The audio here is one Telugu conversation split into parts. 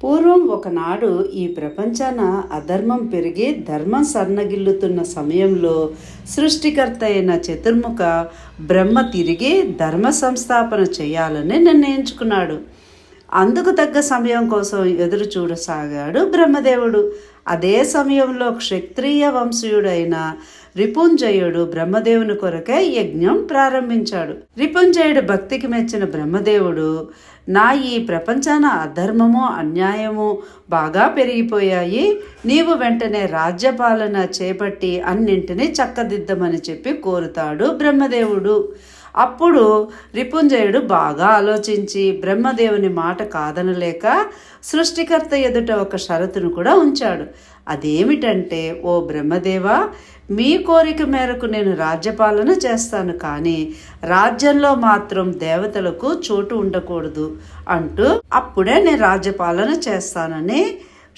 పూర్వం ఒకనాడు ఈ ప్రపంచాన అధర్మం పెరిగి ధర్మం సన్నగిల్లుతున్న సమయంలో సృష్టికర్త అయిన చతుర్ముఖ బ్రహ్మ తిరిగి ధర్మ సంస్థాపన చేయాలని నిర్ణయించుకున్నాడు. అందుకు తగ్గ సమయం కోసం ఎదురు చూడసాగాడు బ్రహ్మదేవుడు. అదే సమయంలో క్షత్రియ వంశీయుడైన రిపుంజయుడు బ్రహ్మదేవుని కొరకే యజ్ఞం ప్రారంభించాడు. రిపుంజయుడు భక్తికి మెచ్చిన బ్రహ్మదేవుడు, నా ఈ ప్రపంచాన అధర్మము అన్యాయము బాగా పెరిగిపోయాయి, నీవు వెంటనే రాజ్యపాలన చేపట్టి అన్నింటినీ చక్కదిద్దమని చెప్పి కోరుతాడు బ్రహ్మదేవుడు. అప్పుడు రిపుంజయుడు బాగా ఆలోచించి బ్రహ్మదేవుని మాట కాదనలేక సృష్టికర్త ఎదుట ఒక షరతును కూడా ఉంచాడు. అదేమిటంటే, ఓ బ్రహ్మదేవా, మీ కోరిక మేరకు నేను రాజ్యపాలన చేస్తాను, కానీ రాజ్యంలో మాత్రం దేవతలకు చోటు ఉండకూడదు అంటూ అప్పుడే నేను రాజ్యపాలన చేస్తానని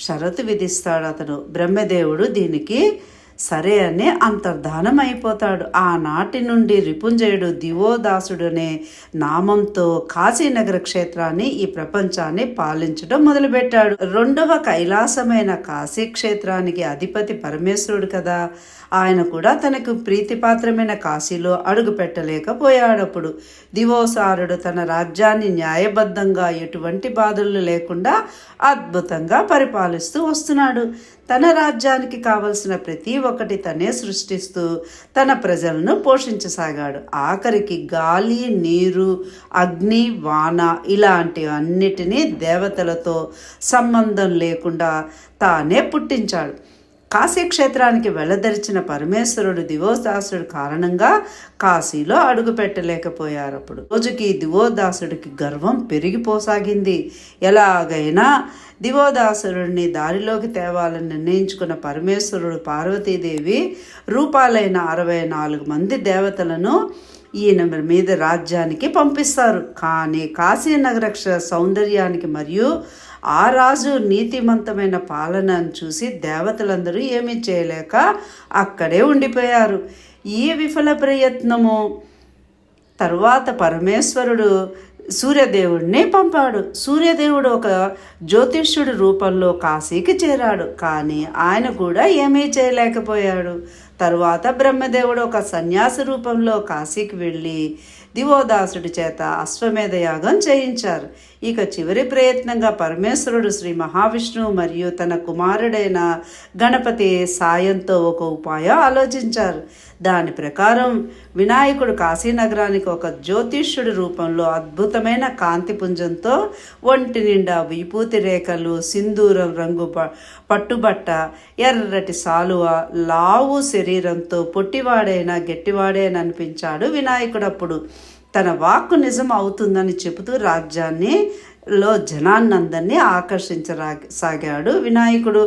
షరతు విధిస్తాడు అతను. బ్రహ్మదేవుడు దీనికి సరే అని అంతర్ధానం అయిపోతాడు. ఆనాటి నుండి రిపుంజయుడు దివోదాసుడనే నామంతో కాశీనగర క్షేత్రాన్ని, ఈ ప్రపంచాన్ని పాలించడం మొదలుపెట్టాడు. రెండవ కైలాసమైన కాశీ క్షేత్రానికి అధిపతి పరమేశ్వరుడు కదా, ఆయన కూడా తనకు ప్రీతిపాత్రమైన కాశీలో అడుగు పెట్టలేకపోయాడప్పుడు. దివోసారుడు తన రాజ్యాన్ని న్యాయబద్ధంగా ఎటువంటి బాధలు లేకుండా అద్భుతంగా పరిపాలిస్తూ వస్తున్నాడు. తన రాజ్యానికి కావలసిన ప్రతి ఒక్కటి తనే సృష్టిస్తూ తన ప్రజలను పోషించసాగాడు. ఆఖరికి గాలి, నీరు, అగ్ని, వాన ఇలాంటి అన్నిటినీ దేవతలతో సంబంధం లేకుండా తానే పుట్టించాడు. కాశీక్షేత్రానికి వెళ్ళదరిచిన పరమేశ్వరుడు దివోదాసుడు కారణంగా కాశీలో అడుగు పెట్టలేకపోయారు. అప్పుడు రోజుకి దివోదాసుడికి గర్వం పెరిగిపోసాగింది. ఎలాగైనా దివోదాసురుడిని దారిలోకి తేవాలని నిర్ణయించుకున్న పరమేశ్వరుడు పార్వతీదేవి రూపాలైన 64 మంది దేవతలను ఈయన మీద రాజ్యానికి పంపిస్తారు. కానీ కాశీనగర సౌందర్యానికి మరియు ఆ రాజు నీతిమంతమైన పాలనను చూసి దేవతలందరూ ఏమీ చేయలేక అక్కడే ఉండిపోయారు. ఈ విఫల ప్రయత్నము తరువాత పరమేశ్వరుడు సూర్యదేవుడిని పంపాడు. సూర్యదేవుడు ఒక జ్యోతిష్యుడి రూపంలో కాశీకి చేరాడు, కానీ ఆయన కూడా ఏమీ చేయలేకపోయాడు. తరువాత బ్రహ్మదేవుడు ఒక సన్యాసి రూపంలో కాశీకి వెళ్ళి దివోదాసుడి చేత అశ్వమేధ యాగం చేయించారు. ఇక చివరి ప్రయత్నంగా పరమేశ్వరుడు శ్రీ మహావిష్ణువు మరియు తన కుమారుడైన గణపతి సాయంతో ఒక ఉపాయం ఆలోచించారు. దాని ప్రకారం వినాయకుడు కాశీనగరానికి ఒక జ్యోతిష్యుడి రూపంలో అద్భుతమైన కాంతిపుంజంతో ఒంటి నిండా విభూతి రేఖలు, సింధూరం రంగు పట్టుబట్ట, ఎర్రటి సాలువ, లావు శరీరంతో పొట్టివాడైనా గట్టివాడైనా అనిపించాడు వినాయకుడప్పుడు. తన వాక్కు నిజం అవుతుందని చెబుతూ రాజ్యాన్నిలో జనాన్నందరినీ ఆకర్షించసాగాడు వినాయకుడు.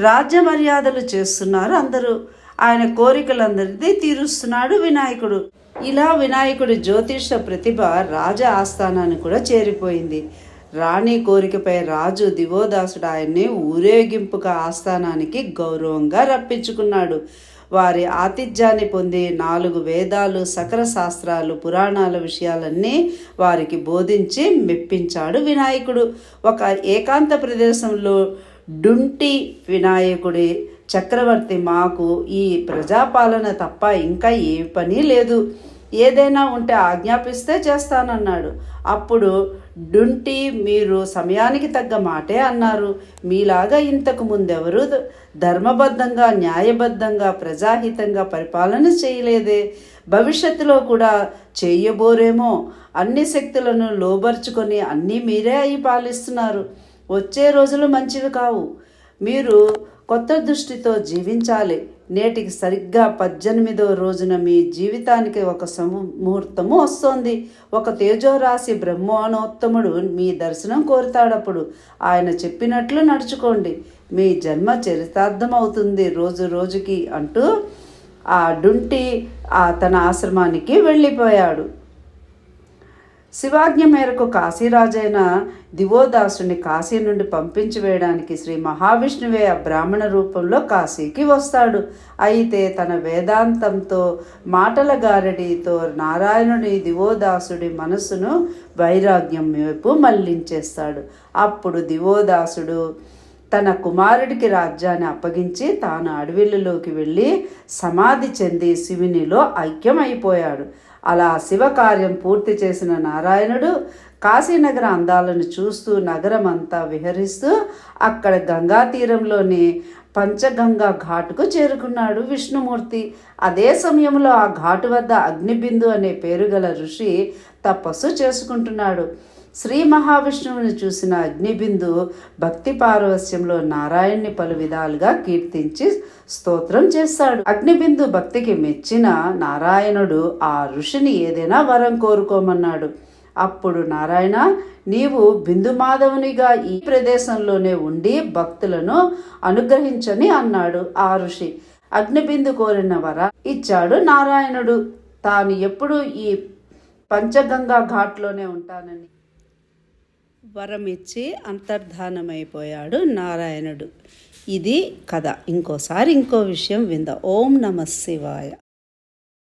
రాజ్య మర్యాదలు చేస్తున్నారు అందరూ. ఆయన కోరికలందరినీ తీరుస్తున్నాడు వినాయకుడు. ఇలా వినాయకుడి జ్యోతిష ప్రతిభ రాజ ఆస్థానాన్ని కూడా చేరిపోయింది. రాణి కోరికపై రాజు దివోదాసుడు ఆయన్ని ఊరేగింపుగా ఆస్థానానికి గౌరవంగా రప్పించుకున్నాడు. వారి ఆతిథ్యాన్ని పొంది 4 వేదాలు, సకల శాస్త్రాలు, పురాణాల విషయాలన్నీ వారికి బోధించి మెప్పించాడు వినాయకుడు. ఒక ఏకాంత ప్రదేశంలో డుంటి వినాయకుడి చక్రవర్తి, మాకు ఈ ప్రజాపాలన తప్ప ఇంకా ఏ పని లేదు, ఏదైనా ఉంటే ఆజ్ఞాపిస్తే చేస్తానన్నాడు. అప్పుడు డుంటి, మీరు సమయానికి తగ్గ మాటే అన్నారు. మీలాగా ఇంతకు ముందెవరూ ధర్మబద్ధంగా, న్యాయబద్ధంగా, ప్రజాహితంగా పరిపాలన చేయలేదే, భవిష్యత్తులో కూడా చేయబోరేమో. అన్ని శక్తులను లోబర్చుకొని అన్నీ మీరే అయి పాలిస్తున్నారు. వచ్చే రోజులు మంచివి కావు. మీరు కొత్త దృష్టితో జీవించాలి. నేటికి సరిగ్గా 18వ రోజున మీ జీవితానికి ఒక ముహూర్తము వస్తోంది. ఒక తేజోరాశి బ్రహ్మోన్నోత్తముడు మీ దర్శనం కోరుతాడప్పుడు ఆయన చెప్పినట్లు నడుచుకోండి. మీ జన్మ చరితార్థం అవుతుంది రోజు రోజుకి అంటూ ఆ డుంటి తన ఆశ్రమానికి వెళ్ళిపోయాడు. శివాజ్ఞ మేరకు కాశీరాజైన దివోదాసుని కాశీ నుండి పంపించి వేయడానికి శ్రీ మహావిష్ణువే ఆ బ్రాహ్మణ రూపంలో కాశీకి వస్తాడు. అయితే తన వేదాంతంతో మాటల గారడితో నారాయణుడి దివోదాసుడి మనస్సును వైరాగ్యం వైపు మళ్లించేస్తాడు. అప్పుడు దివోదాసుడు తన కుమారుడికి రాజ్యాన్ని అప్పగించి తాను అడవిలోకి వెళ్ళి సమాధి చెంది శివునిలో ఐక్యమైపోయాడు. అలా శివకార్యం పూర్తి చేసిన నారాయణుడు కాశీనగర అందాలను చూస్తూ నగరం అంతా విహరిస్తూ అక్కడ గంగా తీరంలోని పంచగంగా ఘాటుకు చేరుకున్నాడు విష్ణుమూర్తి. అదే సమయంలో ఆ ఘాటు వద్ద అగ్నిబిందు అనే పేరు గల ఋషి తపస్సు చేసుకుంటున్నాడు. శ్రీ మహావిష్ణువుని చూసిన అగ్నిబిందు భక్తి పారవస్యంలో నారాయణ్ణి పలు విధాలుగా కీర్తించి స్తోత్రం చేస్తాడు. అగ్నిబిందు భక్తికి మెచ్చిన నారాయణుడు ఆ ఋషిని ఏదైనా వరం కోరుకోమన్నాడు. అప్పుడు నారాయణ, నీవు బిందుమాధవునిగా ఈ ప్రదేశంలోనే ఉండి భక్తులను అనుగ్రహించని అన్నాడు ఆ ఋషి. అగ్నిబిందు కోరిన వర ఇచ్చాడు నారాయణుడు. తాను ఎప్పుడు ఈ పంచగంగా ఘాట్లోనే ఉంటానని వరం ఇచ్చి అంతర్ధానమైపోయాడు నారాయణుడు. ఇది కథ. ఇంకోసారి ఇంకో విషయం విందాం. ఓం నమః శివాయ.